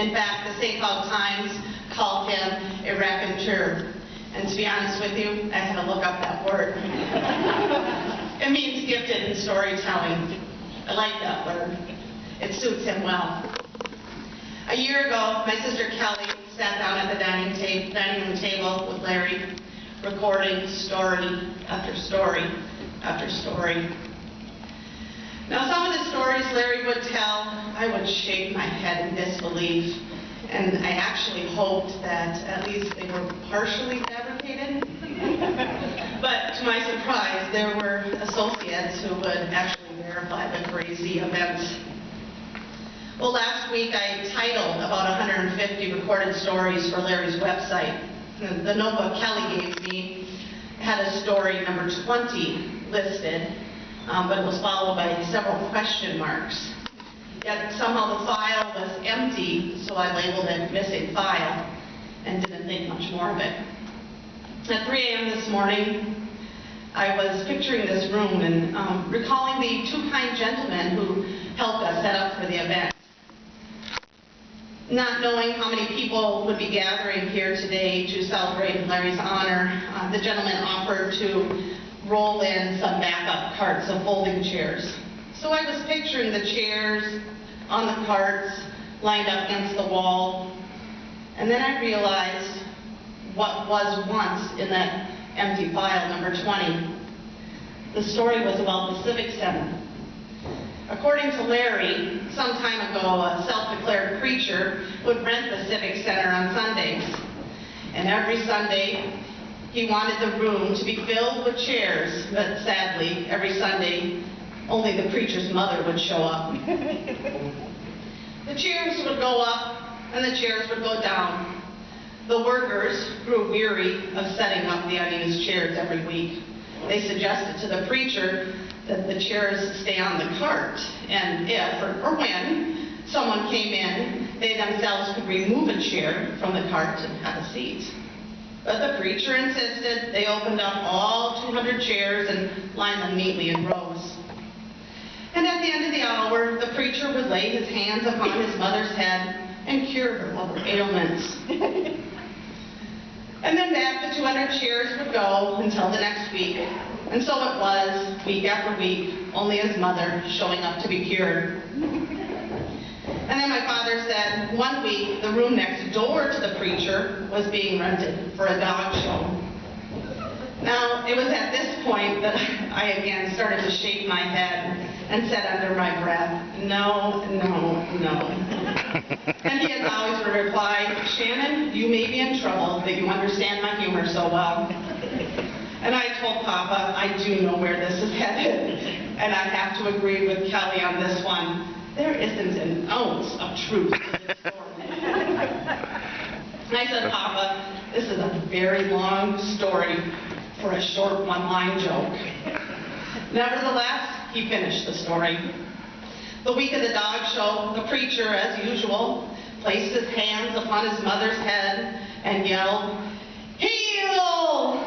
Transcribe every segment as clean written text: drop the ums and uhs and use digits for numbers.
In fact, the St. Paul Times called him a raconteur. And to be honest with you, I had to look up that word. It means gifted in storytelling. I like that word. It suits him well. A year ago, my sister Kelly sat down at the dining room table with Larry, recording story after story after story. Now, some of the stories Larry would tell, I would shake my head in disbelief, and I actually hoped that at least they were partially fabricated. But to my surprise, there were associates who would actually verify the crazy events. Well, last week I titled about 150 recorded stories for Larry's website. The notebook Kelly gave me had a story number 20 listed, but it was followed by several question marks. Yet somehow the file was empty, so I labeled it missing file and didn't think much more of it. At 3 a.m. this morning, I was picturing this room and recalling the two kind gentlemen who helped us set up for the event. Not knowing how many people would be gathering here today to celebrate in Larry's honor, the gentleman offered to roll in some backup carts of folding chairs. So I was picturing the chairs on the carts lined up against the wall, and then I realized what was once in that empty file, number 20. The story was about the Civic Center. According to Larry, some time ago, a self-declared preacher would rent the Civic Center on Sundays. And every Sunday, he wanted the room to be filled with chairs, but sadly, every Sunday, only the preacher's mother would show up. The chairs would go up, and the chairs would go down. The workers grew weary of setting up the unused chairs every week. They suggested to the preacher that the chairs stay on the cart, and if or when someone came in, they themselves could remove a chair from the cart and have a seat. But the preacher insisted. They opened up all 200 chairs and lined them neatly in rows. And at the end of the hour, the preacher would lay his hands upon his mother's head and cure her of her ailments. And then back the 200 chairs would go until the next week. And so it was, week after week, only his mother showing up to be cured. And then my father said, one week, the room next door to the preacher was being rented for a dog show. Now, it was at this point that I again started to shake my head and said under my breath, no, no, no. And he as always would reply, Shannon, you may be in trouble that you understand my humor so well. And I told Papa, I do know where this is headed, and I have to agree with Kelly on this one. There isn't an ounce of truth to this story. And I said, Papa, this is a very long story for a short one-line joke. Nevertheless, he finished the story. The week of the dog show, the preacher, as usual, placed his hands upon his mother's head and yelled, "Heel!"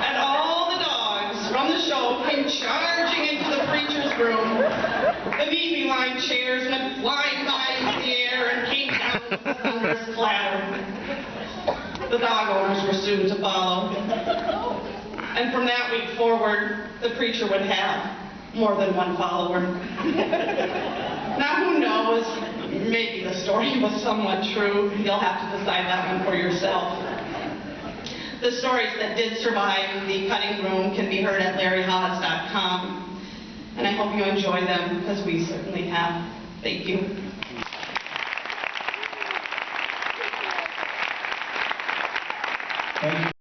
And all the dogs from the show came charging into the preacher's room. The neatly lined chairs went flying by into the air and came down with a thunderous clatter. The dog owners were soon to follow. And from that week forward, the preacher would have more than one follower. Now, who knows? Maybe the story was somewhat true. You'll have to decide that one for yourself. The stories that did survive the cutting room can be heard at Haws.AVI. And I hope you enjoy them, because we certainly have. Thank you.